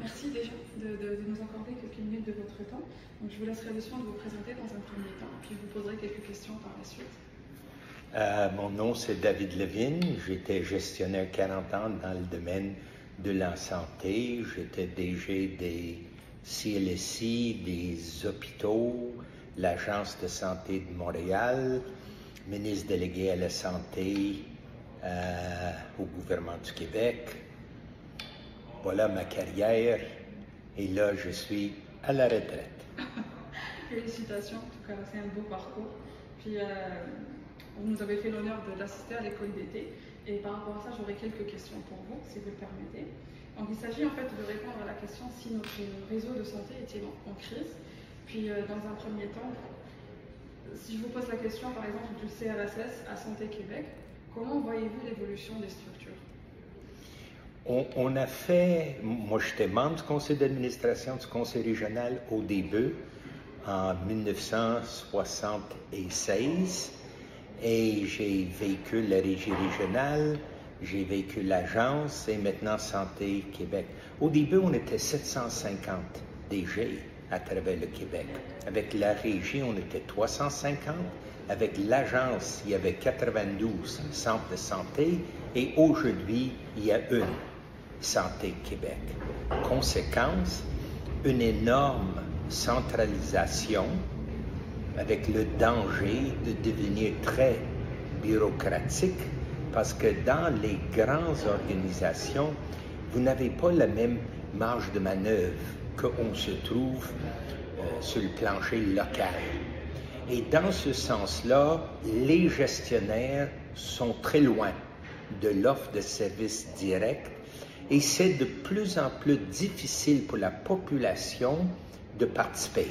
Merci déjà de nous accorder quelques minutes de votre temps. Donc, je vous laisserai le soin de vous présenter dans un premier temps, puis je vous poserai quelques questions par la suite. Mon nom, c'est David Levine. J'étais gestionnaire 40 ans dans le domaine de la santé. J'étais DG des CLSI, des hôpitaux, l'Agence de santé de Montréal, ministre délégué à la santé au gouvernement du Québec. Voilà ma carrière. Et là, je suis à la retraite. Félicitations, en tout cas, c'est un beau parcours. Puis, vous nous avez fait l'honneur d'assister à l'école d'été. Et par rapport à ça, j'aurais quelques questions pour vous, si vous le permettez. Donc, il s'agit en fait de répondre à la question si notre réseau de santé est-il en crise. Puis, dans un premier temps, si je vous pose la question, par exemple, du CRSS à Santé Québec, comment voyez-vous l'évolution des structures? On a fait, moi j'étais membre du conseil d'administration du conseil régional au début, en 1976, et j'ai vécu la régie régionale, j'ai vécu l'agence et maintenant Santé Québec. Au début, on était 750 DG à travers le Québec. Avec la régie, on était 350. Avec l'agence, il y avait 92 centres de santé et aujourd'hui, il y a une Santé Québec. Conséquence, une énorme centralisation avec le danger de devenir très bureaucratique parce que dans les grandes organisations, vous n'avez pas la même marge de manœuvre qu'on se trouve sur le plancher local. Et dans ce sens-là, les gestionnaires sont très loin de l'offre de services directs et c'est de plus en plus difficile pour la population de participer.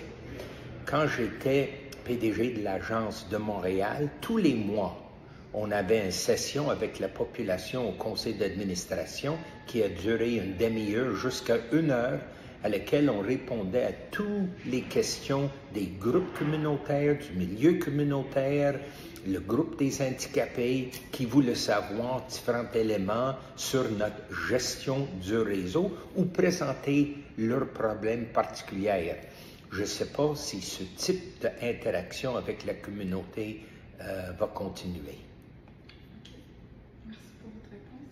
Quand j'étais PDG de l'Agence de Montréal, tous les mois, on avait une session avec la population au conseil d'administration qui a duré une demi-heure jusqu'à 1 heure, à laquelle on répondait à toutes les questions des groupes communautaires, du milieu communautaire, le groupe des handicapés qui voulaient savoir différents éléments sur notre gestion du réseau ou présenter leurs problèmes particuliers. Je ne sais pas si ce type d'interaction avec la communauté va continuer. Merci pour votre réponse.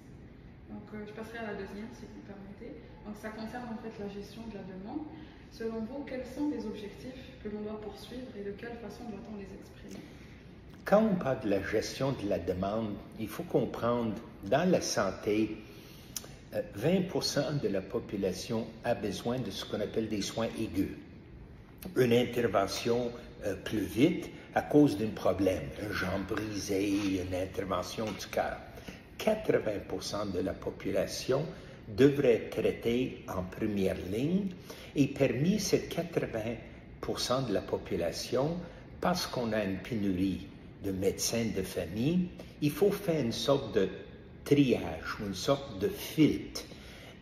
Donc, je passerai à la deuxième, si vous le permettez. Donc, ça concerne en fait la gestion de la demande. Selon vous, quels sont les objectifs que l'on doit poursuivre et de quelle façon doit-on les exprimer? Quand on parle de la gestion de la demande, il faut comprendre, dans la santé, 20% de la population a besoin de ce qu'on appelle des soins aigus. Une intervention plus vite à cause d'un problème, un jambe brisée, une intervention du cœur. 80% de la population devrait être traitée en première ligne et parmi ces 80% de la population, parce qu'on a une pénurie de médecins de famille, il faut faire une sorte de triage, une sorte de filtre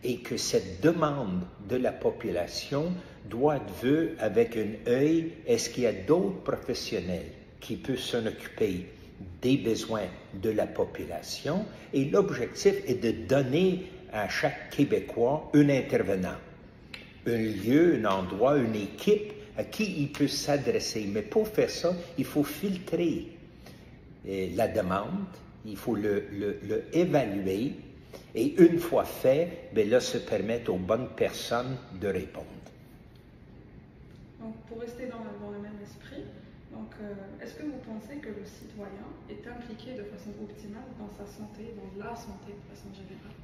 et que cette demande de la population doit être vue avec un œil, est-ce qu'il y a d'autres professionnels qui peuvent s'en occuper des besoins de la population et l'objectif est de donner à chaque Québécois un intervenant, un lieu, un endroit, une équipe à qui il peut s'adresser. Mais pour faire ça, il faut filtrer la demande, il faut le évaluer et une fois fait, bien là, se permettre aux bonnes personnes de répondre. Donc, pour rester dans le même esprit, donc, est-ce que vous pensez que le citoyen est impliqué de façon optimale dans sa santé, dans la santé de façon générale?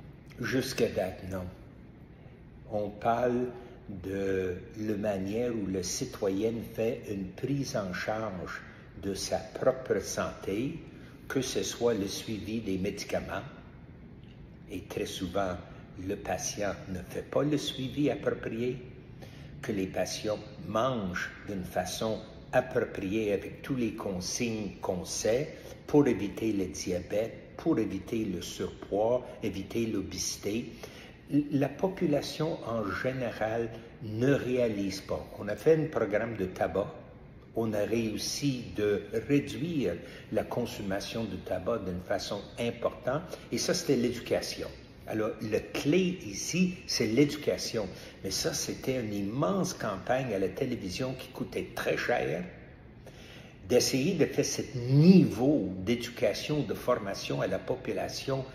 Jusqu'à date, non. On parle de la manière où le citoyen fait une prise en charge de sa propre santé, que ce soit le suivi des médicaments, et très souvent, le patient ne fait pas le suivi approprié, que les patients mangent d'une façon appropriée avec tous les consignes qu'on sait pour éviter le diabète, pour éviter le surpoids, éviter l'obésité. La population en général ne réalise pas. On a fait un programme de tabac. On a réussi de réduire la consommation de tabac d'une façon importante. Et ça, c'était l'éducation. Alors, le clé ici, c'est l'éducation. Mais ça, c'était une immense campagne à la télévision qui coûtait très cher, d'essayer de faire ce niveau d'éducation, de formation à la population.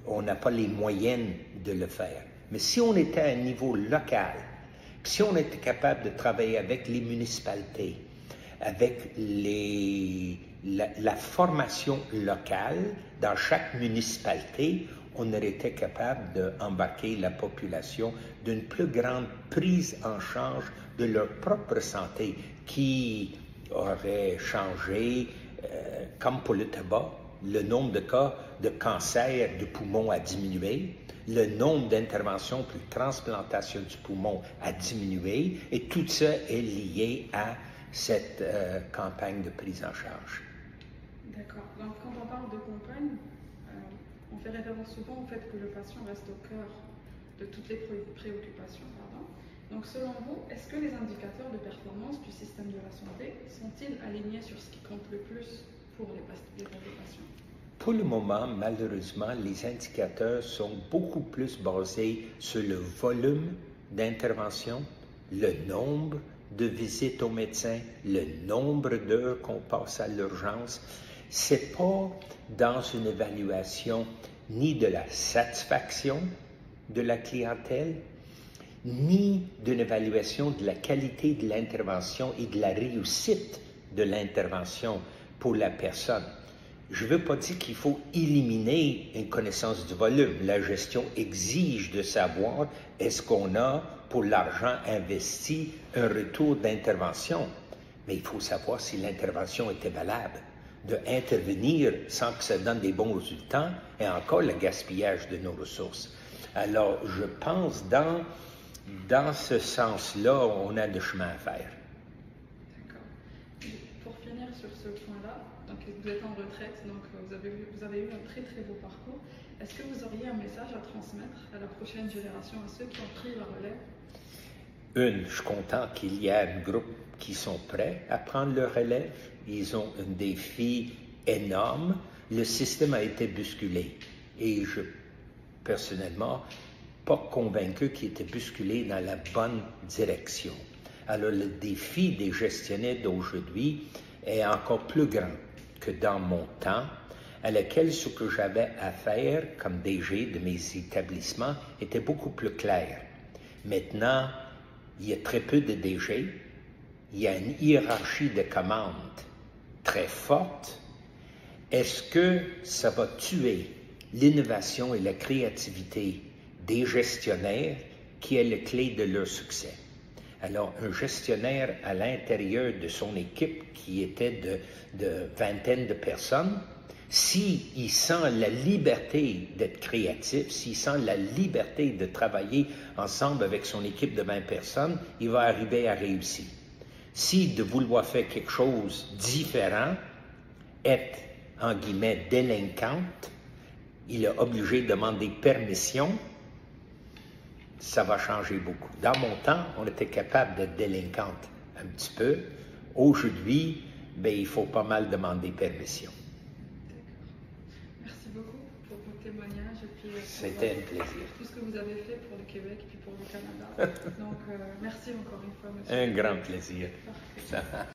On n'a pas les moyens de le faire. Mais si on était à un niveau local, si on était capable de travailler avec les municipalités, avec la formation locale dans chaque municipalité, on aurait été capable d'embarquer la population d'une plus grande prise en charge de leur propre santé qui aurait changé, comme pour le tabac, le nombre de cas de cancer du poumon a diminué, le nombre d'interventions pour transplantation du poumon a diminué, et tout ça est lié à cette campagne de prise en charge. D'accord. Donc, quand on parle de campagne, on fait référence souvent au fait que le patient reste au cœur de toutes les préoccupations. Pardon. Donc, selon vous, est-ce que les indicateurs de performance du système de la santé sont-ils alignés sur ce qui compte le plus pour les populations? Pour le moment, malheureusement, les indicateurs sont beaucoup plus basés sur le volume d'intervention, le nombre de visites au médecin, le nombre d'heures qu'on passe à l'urgence. C'est pas dans une évaluation ni de la satisfaction de la clientèle, ni d'une évaluation de la qualité de l'intervention et de la réussite de l'intervention pour la personne. Je ne veux pas dire qu'il faut éliminer une connaissance du volume. La gestion exige de savoir est-ce qu'on a, pour l'argent investi, un retour d'intervention. Mais il faut savoir si l'intervention était valable. D'intervenir sans que ça donne des bons résultats et encore le gaspillage de nos ressources. Alors, je pense dans ce sens-là, on a du chemin à faire. D'accord. Pour finir sur ce point-là, donc vous êtes en retraite, donc vous avez eu un très très beau parcours. Est-ce que vous auriez un message à transmettre à la prochaine génération, à ceux qui ont pris la relève? Je suis content qu'il y ait un groupe qui sont prêts à prendre le relève. Ils ont un défi énorme. Le système a été bousculé. Et je, personnellement, pas convaincu qu'il était bousculé dans la bonne direction. Alors, le défi des gestionnaires d'aujourd'hui est encore plus grand que dans mon temps, à laquelle ce que j'avais à faire comme DG de mes établissements était beaucoup plus clair. Maintenant, il y a très peu de DG, il y a une hiérarchie de commandes très forte. Est-ce que ça va tuer l'innovation et la créativité des gestionnaires qui est la clé de leur succès? Alors, un gestionnaire à l'intérieur de son équipe qui était de vingtaine de personnes, s'il sent la liberté d'être créatif, s'il sent la liberté de travailler ensemble avec son équipe de 20 personnes, il va arriver à réussir. Si de vouloir faire quelque chose de différent, être, en guillemets, délinquante, il est obligé de demander permission, ça va changer beaucoup. Dans mon temps, on était capable d'être délinquante un petit peu. Aujourd'hui, il faut pas mal demander permission. Merci beaucoup pour vos témoignages et puis c'était un plaisir. Tout ce que vous avez fait pour le Québec et puis pour le Canada. Donc, merci encore une fois, monsieur. Un grand plaisir. Parfait.